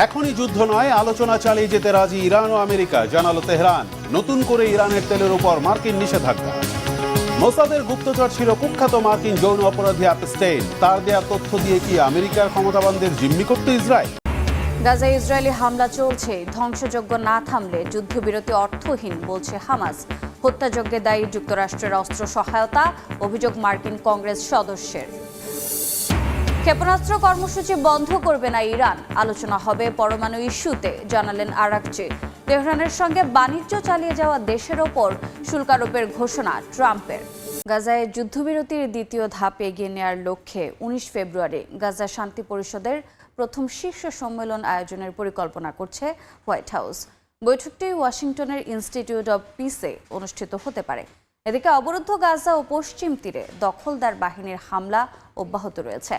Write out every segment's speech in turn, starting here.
এখনই যুদ্ধ নয়, আলোচনা চালিয়ে যেতে রাজি ইরান ও আমেরিকা, জানালো তেহরান। নতুন করে ইরানের তেলের উপর মার্কিন নিষেধাজ্ঞা। মোসাদের গুপ্তচর ছিল কুখ্যাত মার্কিন যৌন অপরাধী অ্যাপস্টেইন। তার দেওয়া তথ্য দিয়ে কি আমেরিকার ক্ষমতাবানদের জিম্মি করতে ইসরায়েল? গাজায় ইসরায়েলি হামলা চলছে, ধ্বংসযজ্ঞ না থামলে যুদ্ধবিরতি অর্থহীন বলছে হামাস। হত্যাযজ্ঞে দায়ী যুক্তরাষ্ট্রের অস্ত্র সহায়তা, অভিযোগ মার্কিন কংগ্রেস সদস্যের। ক্ষেপণাস্ত্র কর্মসূচি বন্ধ করবে না ইরান, আলোচনা হবে পরমাণু ইস্যুতে, জানালেন আরাকচি। তেহরানের সঙ্গে বাণিজ্য চালিয়ে যাওয়া দেশের ওপর শুল্ক আরোপের ঘোষণা ট্রাম্পের। গাজায় যুদ্ধবিরতির দ্বিতীয় ধাপ এগিয়ে নেওয়ার লক্ষ্যে 19 ফেব্রুয়ারি গাজা শান্তি পরিষদের প্রথম শীর্ষ সম্মেলন আয়োজনের পরিকল্পনা করছে হোয়াইট হাউস। বৈঠকটি ওয়াশিংটনের ইনস্টিটিউট অব পিসে অনুষ্ঠিত হতে পারে। এদিকে অবরুদ্ধ গাজা ও পশ্চিম তীরে দখলদার বাহিনীর হামলা অব্যাহত রয়েছে।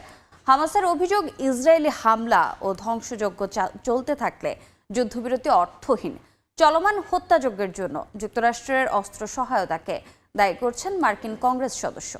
হামাসের অভিযোগ, ইসরায়েলি হামলা ও ধ্বংসযজ্ঞ চলতে থাকলে যুদ্ধবিরতি অর্থহীন। চলমান হত্যাযজ্ঞের জন্য যুক্তরাষ্ট্রের অস্ত্র সহায়তাকে দায়ী করছেন মার্কিন কংগ্রেস সদস্য।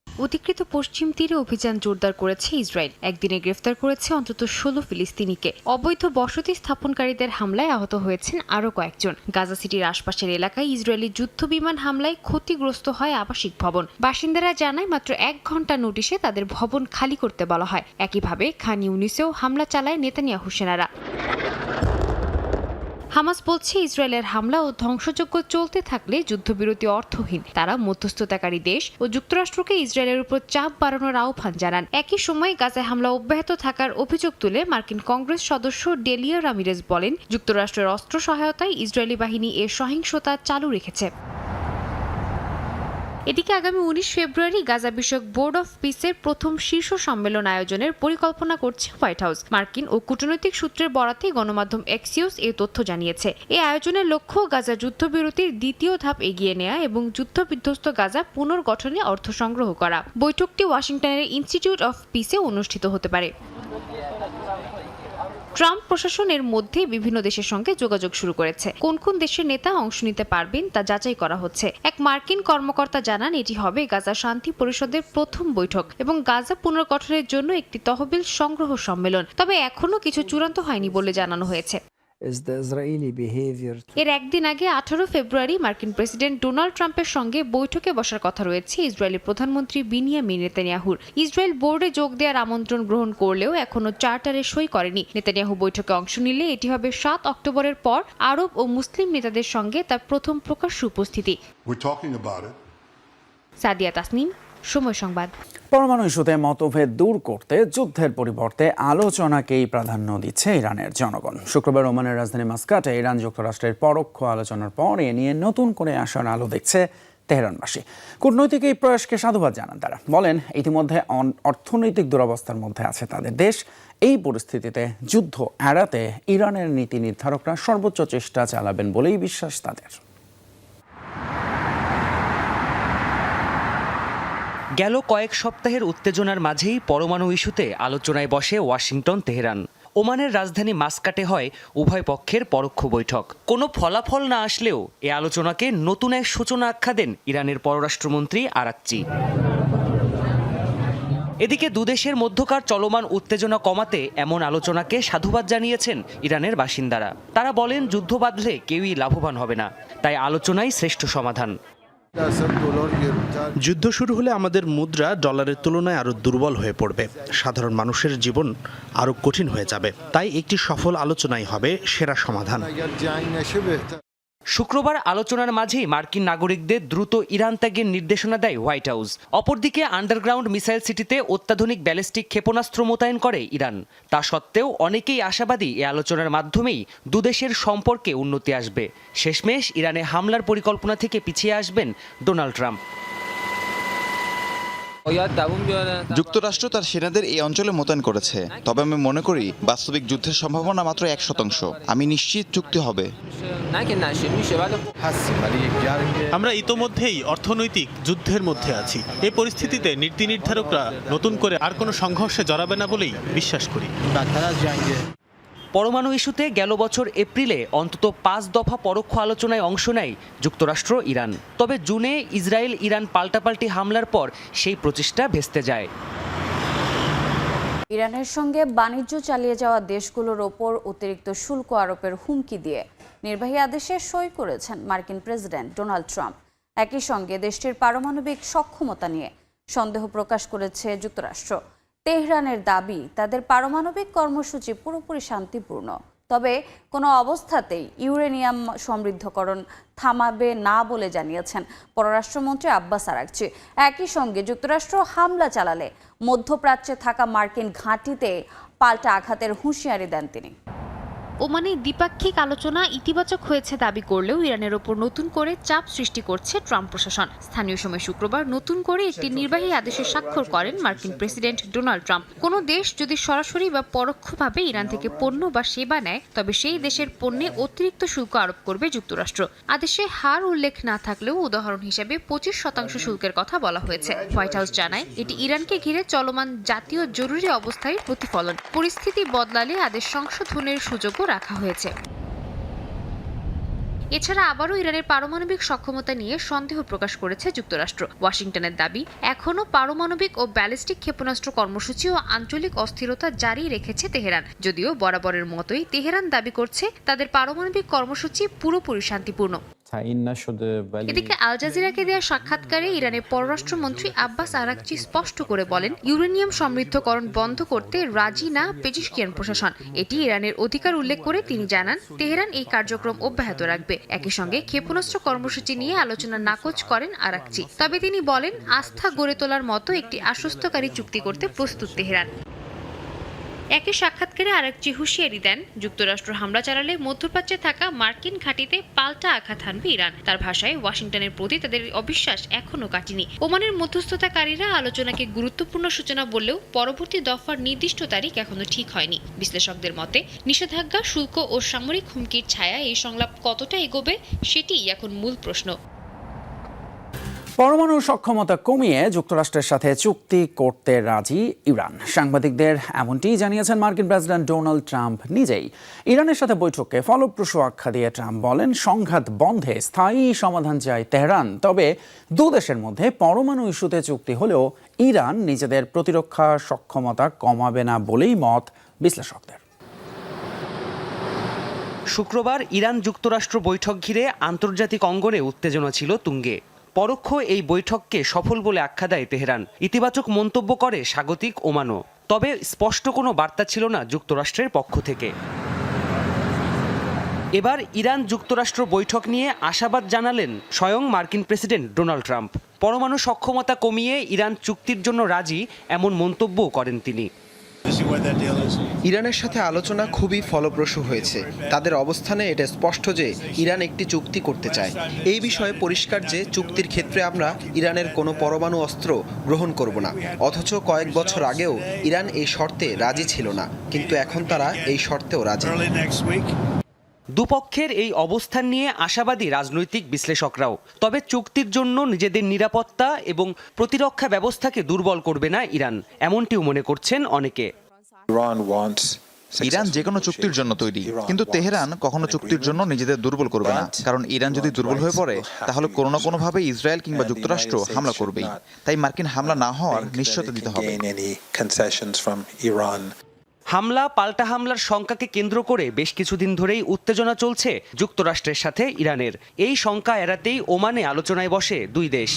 অধিকৃত পশ্চিম তীরে অভিযান জোরদার করেছে ইসরায়েল। একদিনে গ্রেফতার করেছে অন্তত 16 ফিলিস্তিনিকে। অবৈধ বসতি স্থাপনকারীদের হামলায় আহত হয়েছেন আরও কয়েকজন। গাজা সিটির আশপাশের এলাকায় ইসরায়েলি যুদ্ধ বিমান হামলায় ক্ষতিগ্রস্ত হয় আবাসিক ভবন। বাসিন্দারা জানায় মাত্র 1 ঘন্টা নোটিশে তাদের ভবন খালি করতে বলা হয়। একইভাবে খান ইউনিসেও হামলা চালায় নেতানিয়াহু সেনারা। হামাস বলছে, ইসরায়েলের হামলা ও ধ্বংসযজ্ঞ চলতে থাকলে যুদ্ধবিরতি অর্থহীন। তারা মধ্যস্থতাকারী দেশ ও যুক্তরাষ্ট্রকে ইসরায়েলের উপর চাপ বাড়ানোর আহ্বান জানান। একই সময় গাজায় হামলা অব্যাহত থাকার অভিযোগ তুলে মার্কিন কংগ্রেস সদস্য ডেলিয়া রামিরেজ বলেন, যুক্তরাষ্ট্রের অস্ত্র সহায়তায় ইসরায়েলি বাহিনী এর সহিংসতা চালু রেখেছে। এদিকে আগামী 19 ফেব্রুয়ারি গাজা বিষয়ক বোর্ড অফ পিসের প্রথম শীর্ষ সম্মেলন আয়োজনের পরিকল্পনা করছে হোয়াইট হাউস। মার্কিন ও কূটনৈতিক সূত্রের বরাতে গণমাধ্যম এক্সিওস এই তথ্য জানিয়েছে। এই আয়োজনের লক্ষ্য গাজা যুদ্ধবিরতির দ্বিতীয় ধাপ এগিয়ে নেওয়া এবং যুদ্ধবিধ্বস্ত গাজা পুনর্গঠনে অর্থ সংগ্রহ করা। বৈঠকটি ওয়াশিংটনের ইনস্টিটিউট অফ পিসে অনুষ্ঠিত হতে পারে। ট্রাম্প প্রশাসনের মধ্যে বিভিন্ন দেশের সঙ্গে যোগাযোগ শুরু করেছে। কোন কোন দেশের নেতা অংশ নিতে পারবেন তা যাচাই করা হচ্ছে। এক মার্কিন কর্মকর্তা জানান, এটি হবে গাজা শান্তি পরিষদের প্রথম বৈঠক এবং গাজা পুনর্গঠনের জন্য একটি তহবিল সংগ্রহ সম্মেলন। তবে এখনো কিছু চূড়ান্ত হয়নি বলে জানানো হয়েছে। এর একদিন আগে 18 ফেব্রুয়ারি মার্কিন প্রেসিডেন্ট ডোনাল্ড ট্রাম্পের সঙ্গে বৈঠকে বসার কথা রয়েছে ইসরায়েলি প্রধানমন্ত্রী বিনিয়ামিন নেতানিয়াহুর। ইসরায়েল বোর্ডে যোগ দেওয়ার আমন্ত্রণ গ্রহণ করলেও এখনো চার্টারে সই করেনি। নেতানিয়াহু বৈঠকে অংশ নিলে এটি হবে 7 অক্টোবরের পর আরব ও মুসলিম নেতাদের সঙ্গে তার প্রথম প্রকাশ্য উপস্থিতি। সাদিয়া তাসনিম, সময় সংবাদ। পরমাণু ইস্যুতে মতভেদ দূর করতে যুদ্ধের পরিবর্তে আলোচনাকেই প্রাধান্য দিচ্ছে ইরানের জনগণ। শুক্রবার ওমানের রাজধানী মাস্কাটে ইরান যুক্তরাষ্ট্রের পরোক্ষ আলোচনার পর এ নিয়ে নতুন করে আসার আলো দেখছে তেহরানবাসী। কূটনৈতিক এই প্রয়াসকে সাধুবাদ জানান তারা। বলেন, ইতিমধ্যে অর্থনৈতিক দুরবস্থার মধ্যে আছে তাদের দেশ। এই পরিস্থিতিতে যুদ্ধ এড়াতে ইরানের নীতি নির্ধারকরা সর্বোচ্চ চেষ্টা চালাবেন বলেই বিশ্বাস তাদের। গেল কয়েক সপ্তাহের উত্তেজনার মাঝেই পরমাণু ইস্যুতে আলোচনায় বসে ওয়াশিংটন, তেহরান। ওমানের রাজধানী মাস্কাটে হয় উভয় পক্ষের পরোক্ষ বৈঠক। কোনো ফলাফল না আসলেও এ আলোচনাকে নতুন এক সূচনা আখ্যা দেন ইরানের পররাষ্ট্রমন্ত্রী আরাকচি। এদিকে দুদেশের মধ্যকার চলমান উত্তেজনা কমাতে এমন আলোচনাকে সাধুবাদ জানিয়েছেন ইরানের বাসিন্দারা। তারা বলেন, যুদ্ধ বাঁধলে কেউই লাভবান হবে না, তাই আলোচনাই শ্রেষ্ঠ সমাধান। যুদ্ধ শুরু হলে আমাদের মুদ্রা ডলারের তুলনায় আরো দুর্বল হয়ে পড়বে, সাধারণ মানুষের জীবন আরো কঠিন হয়ে যাবে। তাই একটি সফল আলোচনাই হবে সেরা সমাধান। শুক্রবার আলোচনার মাঝেই মার্কিন নাগরিকদের দ্রুত ইরান ত্যাগের নির্দেশনা দেয় হোয়াইট হাউস। অপরদিকে আন্ডারগ্রাউন্ড মিসাইল সিটিতে অত্যাধুনিক ব্যালিস্টিক ক্ষেপণাস্ত্র মোতায়েন করে ইরান। তা সত্ত্বেও অনেকেই আশাবাদী এ আলোচনার মাধ্যমেই দুদেশের সম্পর্কে উন্নতি আসবে। শেষমেশ ইরানে হামলার পরিকল্পনা থেকে পিছিয়ে আসবেন ডোনাল্ড ট্রাম্প। যুক্তরাষ্ট্র তার সেনাদের এই অঞ্চলে মোতায়েন করেছে, তবে আমি মনে করি বাস্তবিক যুদ্ধের সম্ভাবনা মাত্র 1%। আমি নিশ্চিত চুক্তি হবে। আমরা ইতোমধ্যেই অর্থনৈতিক যুদ্ধের মধ্যে আছি। এই পরিস্থিতিতে নীতি নির্ধারকরা নতুন করে আর কোনো সংঘর্ষে জড়াবে না বলেই বিশ্বাস করি। পরমাণু ইস্যুতে গেল বছর এপ্রিলে অন্তত 5 দফা পরোক্ষ আলোচনায় অংশ নেয় যুক্তরাষ্ট্র, ইরান। তবে জুনে ইসরায়েল ইরান পাল্টাপাল্টি হামলার পর সেই প্রচেষ্টা ভেস্তে যায়। ইরানের সঙ্গে বাণিজ্য চালিয়ে যাওয়া দেশগুলোর ওপর অতিরিক্ত শুল্ক আরোপের হুমকি দিয়ে নির্বাহী আদেশে সই করেছেন মার্কিন প্রেসিডেন্ট ডোনাল্ড ট্রাম্প। একই সঙ্গে দেশটির পারমাণবিক সক্ষমতা নিয়ে সন্দেহ প্রকাশ করেছে যুক্তরাষ্ট্র। তেহরানের দাবি, তাদের পারমাণবিক কর্মসূচি পুরোপুরি শান্তিপূর্ণ, তবে কোনো অবস্থাতেই ইউরেনিয়াম সমৃদ্ধকরণ থামাবে না বলে জানিয়েছেন পররাষ্ট্রমন্ত্রী আব্বাস আরাকচি। একই সঙ্গে যুক্তরাষ্ট্র হামলা চালালে মধ্যপ্রাচ্যে থাকা মার্কিন ঘাঁটিতে পাল্টা আঘাতের হুঁশিয়ারি দেন তিনি। ওমানে দ্বিপাক্ষিক আলোচনা ইতিবাচক হয়েছে দাবি করলেও ইরানের ওপর নতুন করে চাপ সৃষ্টি করছে ট্রাম্প প্রশাসন। স্থানীয় সময় শুক্রবার নতুন করে একটি নির্বাহী আদেশে স্বাক্ষর করেন মার্কিন প্রেসিডেন্ট ডোনাল্ড ট্রাম্প। কোনো দেশ যদি সরাসরি বা পরোক্ষভাবে ইরান থেকে পণ্য বা সেবা নেয়, তবে সেই দেশের পণ্যে অতিরিক্ত শুল্ক আরোপ করবে যুক্তরাষ্ট্র। আদেশে হার উল্লেখ না থাকলেও উদাহরণ হিসেবে 25% শুল্কের কথা বলা হয়েছে। হোয়াইট হাউস জানায় এটি ইরানকে ঘিরে চলমান জাতীয় জরুরি অবস্থার প্রতিফলন। পরিস্থিতি বদলালে আদেশ সংশোধনের সুযোগও রাখা হয়েছে। এছাড়া আবারও ইরানের পারমাণবিক সক্ষমতা নিয়ে সন্দেহ প্রকাশ করেছে যুক্তরাষ্ট্র। ওয়াশিংটনের দাবি, এখনও পারমাণবিক ও ব্যালিস্টিক ক্ষেপণাস্ত্র কর্মসূচি ও আঞ্চলিক অস্থিরতা জারি রেখেছে তেহরান। যদিও বরাবরের মতোই তেহরান দাবি করছে তাদের পারমাণবিক কর্মসূচি পুরোপুরি শান্তিপূর্ণ। এদিকে আল জাজিরাকে দেওয়া সাক্ষাৎকারে ইরানের পররাষ্ট্রমন্ত্রী আব্বাস আরাকচি স্পষ্ট করে বলেন, ইউরেনিয়াম সমৃদ্ধকরণ বন্ধ করতে রাজি না পেজিশকিয়ান প্রশাসন। এটি ইরানের অধিকার উল্লেখ করে তিনি জানান, তেহরান এই কার্যক্রম অব্যাহত রাখবে। একই সঙ্গে ক্ষেপণাস্ত্র কর্মসূচি নিয়ে আলোচনা নাকচ করেন আরাকচি। তবে তিনি বলেন, আস্থা গড়ে তোলার মতো একটি আশ্বস্তকারী চুক্তি করতে প্রস্তুত তেহরান। একই সাক্ষাৎকারে আরাকচি হুঁশিয়ারি দেন, যুক্তরাষ্ট্র হামলা চালালে মধ্যপ্রাচ্যে থাকা মার্কিন ঘাঁটিতে পাল্টা আঘাত হানবে ইরান। তার ভাষায়, ওয়াশিংটনের প্রতি তাদের অবিশ্বাস এখনো কাটেনি। ওমানের মধ্যস্থতাকারীরা আলোচনাকে গুরুত্বপূর্ণ সূচনা বললেও পরবর্তী দফার নির্দিষ্ট তারিখ এখনো ঠিক হয়নি। বিশ্লেষকদের মতে, নিষেধাজ্ঞা, শুল্ক ও সামরিক হুমকির ছায়ায় এই সংলাপ কতটা এগোবে সেটিই এখন মূল প্রশ্ন। পরমাণু সক্ষমতা কমিয়ে যুক্তরাষ্ট্রের সাথে চুক্তি করতে রাজি ইরান। সাংবাদিকদের এমনটিই জানিয়েছেন মার্কিন প্রেসিডেন্ট ডোনাল্ড ট্রাম্প নিজেই। ইরানের সাথে বৈঠককে ফলপ্রসূ আখ্যা দিয়ে ট্রাম্প বলেন, সংঘাত বন্ধে স্থায়ী সমাধান চায় তেহরান। তবে দু দেশের মধ্যে পরমাণু ইস্যুতে চুক্তি হলেও ইরান নিজেদের প্রতিরক্ষা সক্ষমতা কমাবে না বলেই মত বিশ্লেষকদের। শুক্রবার ইরান যুক্তরাষ্ট্র বৈঠক ঘিরে আন্তর্জাতিক অঙ্গনে উত্তেজনা ছিল তুঙ্গে। পরোক্ষ এই বৈঠককে সফল বলে আখ্যা দেয় তেহরান। ইতিবাচক মন্তব্য করে স্বাগতিক ওমানও। তবে স্পষ্ট কোনো বার্তা ছিল না যুক্তরাষ্ট্রের পক্ষ থেকে। এবার ইরান যুক্তরাষ্ট্র বৈঠক নিয়ে আশাবাদ জানালেন স্বয়ং মার্কিন প্রেসিডেন্ট ডোনাল্ড ট্রাম্প। পরমাণু সক্ষমতা কমিয়ে ইরান চুক্তির জন্য রাজি, এমন মন্তব্যও করেন তিনি। ইরানের সাথে আলোচনা খুবই ফলপ্রসূ হয়েছে। তাদের অবস্থানে এটা স্পষ্ট যে ইরান একটি চুক্তি করতে চায়। এই বিষয়ে পরিষ্কার যে চুক্তির ক্ষেত্রে আমরা ইরানের কোনো পরমাণু অস্ত্র গ্রহণ করব না। অথচ কয়েক বছর আগেও ইরান এই শর্তে রাজি ছিল না, কিন্তু এখন তারা এই শর্তেও রাজি। দুপক্ষের এই অবস্থান নিয়ে আশাবাদী রাজনৈতিক বিশ্লেষকরাও। তবে চুক্তির জন্য নিজেদের নিরাপত্তা এবং প্রতিরক্ষা ব্যবস্থাকে দুর্বল করবে না ইরান, এমনটিও মনে করছেন অনেকে। ইরান যে কোনো চুক্তির জন্য তৈরি, কিন্তু তেহরান কখনো চুক্তির জন্য নিজেদের দুর্বল করবে না। কারণ ইরান যদি দুর্বল হয়ে পড়ে, তাহলে কোনো না কোনোভাবে ইসরায়েল কিংবা যুক্তরাষ্ট্র হামলা করবেই। তাই মার্কিন হামলা না হওয়ার নিশ্চয়তা দিতে হবে। হামলা পাল্টা হামলার শঙ্কাকে কেন্দ্র করে বেশ কিছুদিন ধরেই উত্তেজনা চলছে যুক্তরাষ্ট্রের সাথে ইরানের। এই শঙ্কা এড়াতেই ওমানে আলোচনায় বসে দুই দেশ।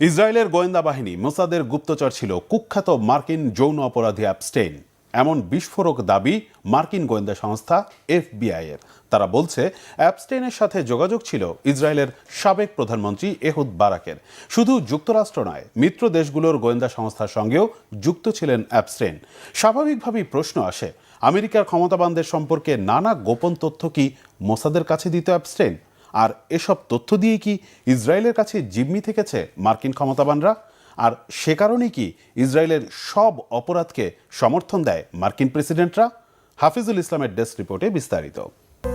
ইসরায়েলের গোয়েন্দা বাহিনী মোসাদের গুপ্তচর ছিল কুখ্যাত মার্কিন যৌন অপরাধী অ্যাপস্টেইন, এমন বিস্ফোরক দাবি মার্কিন গোয়েন্দা সংস্থা FBI এর। তারা বলছে অ্যাপস্টেইনের সাথে যোগাযোগ ছিল ইসরায়েলের সাবেক প্রধানমন্ত্রী এহুদ বারাকের। শুধু যুক্তরাষ্ট্র নয়, মিত্র দেশগুলোর গোয়েন্দা সংস্থার সঙ্গেও যুক্ত ছিলেন অ্যাপস্টেইন। স্বাভাবিকভাবেই প্রশ্ন আসে, আমেরিকার ক্ষমতাবানদের সম্পর্কে নানা গোপন তথ্য কি মোসাদের কাছে দিত অ্যাপস্টেইন? আর এসব তথ্য দিয়ে কি ইসরায়েলের কাছে জিম্মি থেকেছে মার্কিন ক্ষমতাবানরা? আর সে কারণেই কি ইসরায়েলের সব অপরাধকে সমর্থন দেয় মার্কিন প্রেসিডেন্টরা? হাফিজুল ইসলামের ডেস্ক রিপোর্টে বিস্তারিত।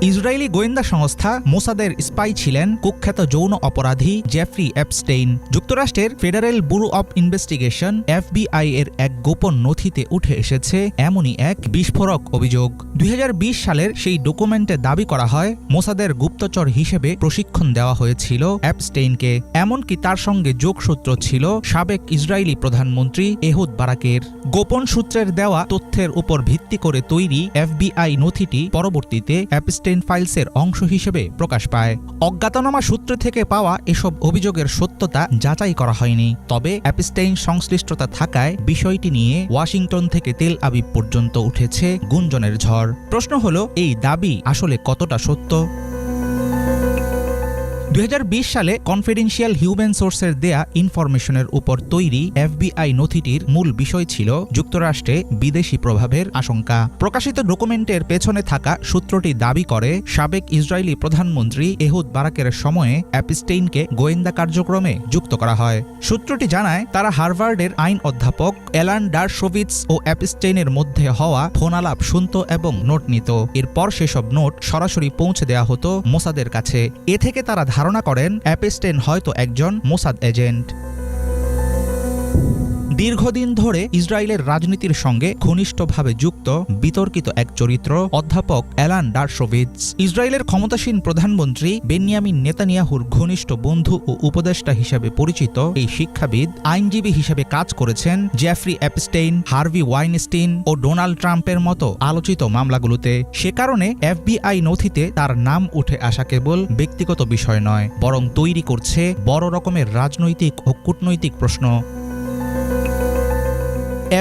ইসরায়েলি গোয়েন্দা সংস্থা মোসাদের স্পাই ছিলেন কুখ্যাত যৌন অপরাধী জেফ্রি এপস্টেইন। যুক্তরাষ্ট্রের federal bureau of investigation FBI এর এক গোপন নথিতে উঠে এসেছে এমনই এক বিস্ফোরক অভিযোগ। 2020 সালের সেই ডকুমেন্টে দাবি করা হয় মোসাদের গুপ্তচর হিসেবে প্রশিক্ষণ দেওয়া হয়েছিল এপস্টেইনকে। এমনকি তার সঙ্গে যোগসূত্র ছিল সাবেক ইসরায়েলি প্রধানমন্ত্রী এহুদ বারাকের। গোপন সূত্রের দেওয়া তথ্যের উপর ভিত্তি করে তৈরি FBI নথিটি পরবর্তীতে এপস্টেইন ফাইলসের অংশ হিসেবে প্রকাশ পায়। অজ্ঞাতনামা সূত্র থেকে পাওয়া এসব অভিযোগের সত্যতা যাচাই করা হয়নি, তবে এপস্টেইন সংশ্লিষ্টতা থাকায় বিষয়টি নিয়ে ওয়াশিংটন থেকে তেল আবিব পর্যন্ত উঠেছে গুঞ্জনের ঝড়। প্রশ্ন হলো, এই দাবি আসলে কতটা সত্য? 2020 সালে কনফিডেন্সিয়াল হিউম্যান সোর্সের দেয়া ইনফরমেশনের উপর তৈরি FBI নথিটির মূল বিষয় ছিল যুক্তরাষ্ট্রে বিদেশি প্রভাবের আশঙ্কা। প্রকাশিত ডকুমেন্টের পেছনে থাকা সূত্রটি দাবি করে সাবেক ইসরায়েলি প্রধানমন্ত্রী এহুদ বারাকের সময়ে এপস্টেইনকে গোয়েন্দা কার্যক্রমে যুক্ত করা হয়। সূত্রটি জানায় তারা হার্ভার্ডের আইন অধ্যাপক অ্যালান ডারশোভিটস ও এপস্টেইনের মধ্যে হওয়া ফোনালাপ শুনত এবং নোট নিত। এরপর সেসব নোট সরাসরি পৌঁছে দেওয়া হতো মোসাদের কাছে। এ থেকে তারা ধারণা করেন এপস্টেইন হয়তো একজন মোসাদ এজেন্ট। দীর্ঘদিন ধরে ইসরায়েলের রাজনীতির সঙ্গে ঘনিষ্ঠভাবে যুক্ত বিতর্কিত এক চরিত্র অধ্যাপক অ্যালান ডারশোভিটস। ইসরায়েলের ক্ষমতাসীন প্রধানমন্ত্রী বেনিয়ামিন নেতানিয়াহুর ঘনিষ্ঠ বন্ধু ও উপদেষ্টা হিসেবে পরিচিত এই শিক্ষাবিদ আইনজীবী হিসেবে কাজ করেছেন জেফ্রি এপস্টেইন, হার্ভি ওয়াইনস্টিন ও ডোনাল্ড ট্রাম্পের মতো আলোচিত মামলাগুলোতে। সে কারণে FBI নথিতে তার নাম উঠে আসা কেবল ব্যক্তিগত বিষয় নয়, বরং তৈরি করছে বড় রকমের রাজনৈতিক ও কূটনৈতিক প্রশ্ন।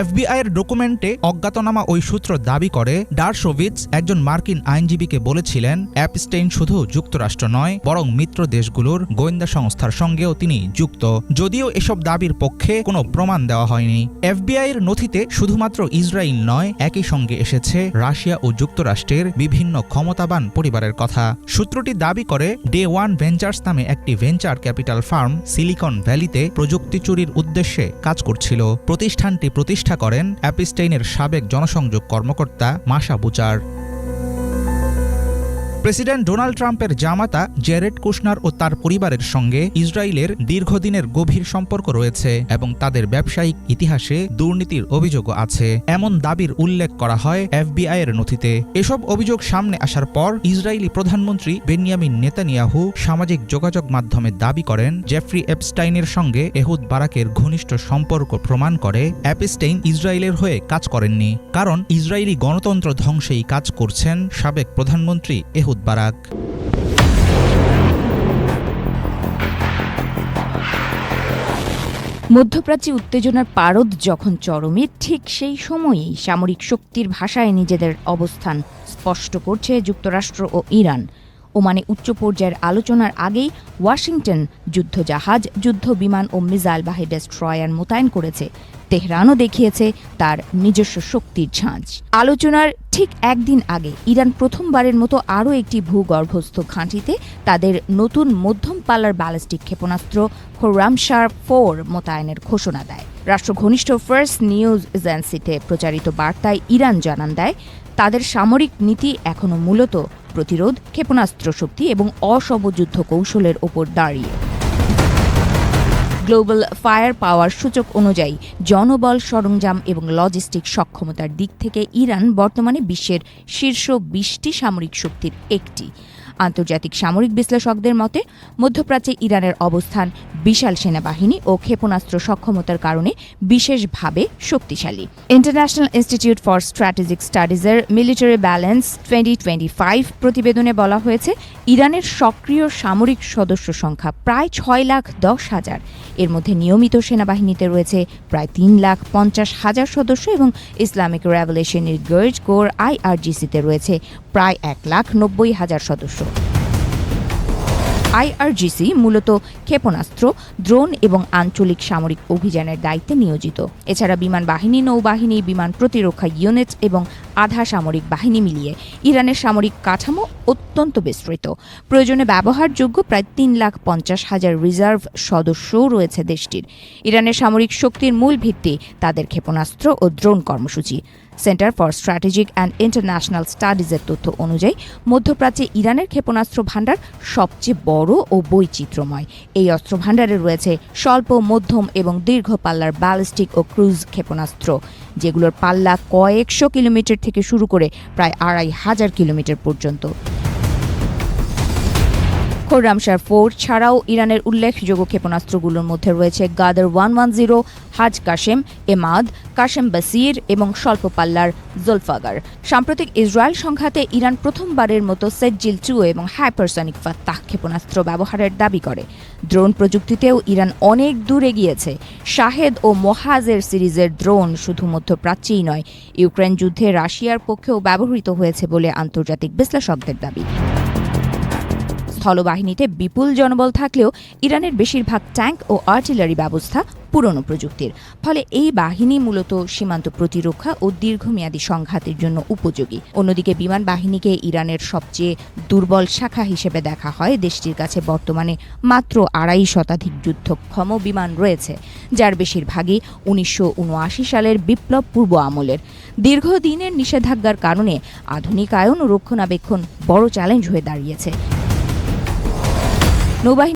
FBI এর ডকুমেন্টে অজ্ঞাতনামা ওই সূত্র দাবি করে ডারশোভিটস একজন মার্কিন আইনজীবীকে বলেছিলেন এপস্টেইন শুধু যুক্তরাষ্ট্র নয়, বরং মিত্র দেশগুলোর গোয়েন্দা সংস্থার সঙ্গেও তিনি যুক্ত। যদিও এসব দাবির পক্ষে কোনো প্রমাণ দেওয়া হয়নি। FBI এর নথিতে শুধুমাত্র ইসরায়েল নয়, একই সঙ্গে এসেছে রাশিয়া ও যুক্তরাষ্ট্রের বিভিন্ন ক্ষমতাবান পরিবারের কথা। সূত্রটি দাবি করে ডে ওয়ান ভেঞ্চার্স নামে একটি ভেঞ্চার ক্যাপিটাল ফার্ম সিলিকন ভ্যালিতে প্রযুক্তি চুরির উদ্দেশ্যে কাজ করছিল। প্রতিষ্ঠানটি প্রতিষ্ঠা করেন এপস্টেইনের সাবেক জনসংযোগ কর্মকর্তা মাশা বুচার। প্রেসিডেন্ট ডোনাল্ড ট্রাম্পের জামাতা জেরেড কুশনার ও তার পরিবারের সঙ্গে ইসরায়েলের দীর্ঘদিনের গভীর সম্পর্ক রয়েছে এবং তাদের ব্যবসায়িক ইতিহাসে দুর্নীতির অভিযোগও আছে, এমন দাবির উল্লেখ করা হয় FBI এর নথিতে। এসব অভিযোগ সামনে আসার পর ইসরায়েলি প্রধানমন্ত্রী বেনিয়ামিন নেতানিয়াহু সামাজিক যোগাযোগ মাধ্যমে দাবি করেন জেফ্রি এপস্টেইনের সঙ্গে এহুদ বারাকের ঘনিষ্ঠ সম্পর্ক প্রমাণ করে এপস্টেইন ইসরায়েলের হয়ে কাজ করেননি, কারণ ইসরায়েলি গণতন্ত্র ধ্বংসেই কাজ করছেন সাবেক প্রধানমন্ত্রী এহুদ বারাক। মধ্যপ্রাচ্যে উত্তেজনার পারদ যখন চরমে, ঠিক সেই সময়েই সামরিক শক্তির ভাষায় নিজেদের অবস্থান স্পষ্ট করছে যুক্তরাষ্ট্র ও ইরান। ওমানে উচ্চ পর্যায়ের আলোচনার আগেই ওয়াশিংটন যুদ্ধজাহাজ, যুদ্ধ বিমান ও মিসাইলবাহী ডেস্ট্রয়ার মোতায়েন করেছে। তেহরানও দেখিয়েছে তার নিজস্ব শক্তির ঝাঁজ। আলোচনার ঠিক একদিন আগে ইরান প্রথমবারের মতো আরও একটি ভূগর্ভস্থ ঘাঁটিতে তাদের নতুন মধ্যম পাল্লার ব্যালিস্টিক ক্ষেপণাস্ত্র খোরামশার 4 মোতায়েনের ঘোষণা দেয়। রাষ্ট্রঘনিষ্ঠ ফার্স্ট নিউজ এজেন্সিতে প্রচারিত বার্তায় ইরান জানান দেয় তাদের সামরিক নীতি এখনও মূলত প্রতিরোধ, ক্ষেপণাস্ত্র শক্তি এবং অসম যুদ্ধ কৌশলের ওপর দাঁড়িয়ে। গ্লোবাল ফায়ার পাওয়ার সূচক অনুযায়ী জনবল, সরঞ্জাম এবং লজিস্টিক সক্ষমতার দিক থেকে ইরান বর্তমানে বিশ্বের শীর্ষ 20টি সামরিক শক্তির একটি। আন্তর্জাতিক সামরিক বিশ্লেষকদের মতে মধ্যপ্রাচ্যে ইরানের অবস্থান বিশাল সেনাবাহিনী ও ক্ষেপণাস্ত্র সক্ষমতার কারণে বিশেষভাবে শক্তিশালী। ইন্টারন্যাশনাল ইনস্টিটিউট ফর স্ট্র্যাটেজিক স্টাডিজের মিলিটারি ব্যালেন্স 2025 প্রতিবেদনে বলা হয়েছে ইরানের সক্রিয় সামরিক সদস্য সংখ্যা প্রায় 6,10,000। এর মধ্যে নিয়মিত সেনাবাহিনীতে রয়েছে প্রায় 3,50,000 সদস্য এবং ইসলামিক রেভলিউশনারি গার্ড কোর IRGC-তে রয়েছে প্রায় 1,90,000 সদস্য। IRGC মূলত ক্ষেপণাস্ত্র, ড্রোন এবং আঞ্চলিক সামরিক অভিযানের দায়িত্বে নিয়োজিত। এছাড়া বিমান বাহিনী, নৌবাহিনী, বিমান প্রতিরক্ষা ইউনিট এবং আধা সামরিক বাহিনী মিলিয়ে ইরানের সামরিক কাঠামো অত্যন্ত বিস্তৃত। প্রয়োজনে ব্যবহারযোগ্য প্রায় 3,50,000 রিজার্ভ সদস্যও রয়েছে দেশটির। ইরানের সামরিক শক্তির মূল ভিত্তি তাদের ক্ষেপণাস্ত্র ও ড্রোন কর্মসূচি। Centre for strategic and international স্টাডিজের তথ্য অনুযায়ী মধ্যপ্রাচ্যে ইরানের ক্ষেপণাস্ত্র ভাণ্ডার সবচেয়ে বড় ও বৈচিত্র্যময়। এই অস্ত্র ভাণ্ডারে রয়েছে স্বল্প, মধ্যম এবং দীর্ঘ পাল্লার ব্যালিস্টিক ও ক্রুজ ক্ষেপণাস্ত্র, যেগুলোর পাল্লা কয়েকশো কিলোমিটার থেকে শুরু করে প্রায় ২৫০০ কিলোমিটার পর্যন্ত। খোররামশাহ 4 ছাড়াও ইরানের উল্লেখযোগ্য ক্ষেপণাস্ত্রগুলোর মধ্যে রয়েছে গাদার 110, হাজ কাশেম, এমাদ, কাশেম বাসির এবং স্বল্প পাল্লার জুলফাগার। সাম্প্রতিক ইসরায়েল সংঘাতে ইরান প্রথমবারের মতো সেজ্জিল 2 এবং হাইপারসনিক ফাত্তাহ ক্ষেপণাস্ত্র ব্যবহারের দাবি করে। ড্রোন প্রযুক্তিতেও ইরান অনেক দূর এগিয়েছে। শাহেদ ও মোহাজের সিরিজের ড্রোন শুধু মধ্যপ্রাচ্যেই নয়, ইউক্রেন যুদ্ধে রাশিয়ার পক্ষেও ব্যবহৃত হয়েছে বলে আন্তর্জাতিক বিশ্লেষকদের দাবি। স্থলবাহিনীতে বিপুল জনবল থাকলেও ইরানের বেশিরভাগ ট্যাঙ্ক ও আর্টিলারি ব্যবস্থা পুরনো প্রযুক্তির। ফলে এই বাহিনী মূলত সীমান্ত প্রতিরক্ষা ও দীর্ঘমেয়াদী সংঘাতের জন্য উপযোগী। অন্যদিকে বিমান বাহিনীকে ইরানের সবচেয়ে দুর্বল শাখা হিসেবে দেখা হয়। দেশটির কাছে বর্তমানে মাত্র ২৫ শতাধিক যুদ্ধক্ষম বিমান রয়েছে, যার বেশিরভাগই ১৯৭৯ সালের বিপ্লব পূর্ব আমলের। দীর্ঘদিনের নিষেধাজ্ঞার কারণে আধুনিকায়ন ও রক্ষণাবেক্ষণ বড় চ্যালেঞ্জ হয়ে দাঁড়িয়েছে। নৌবাহিনী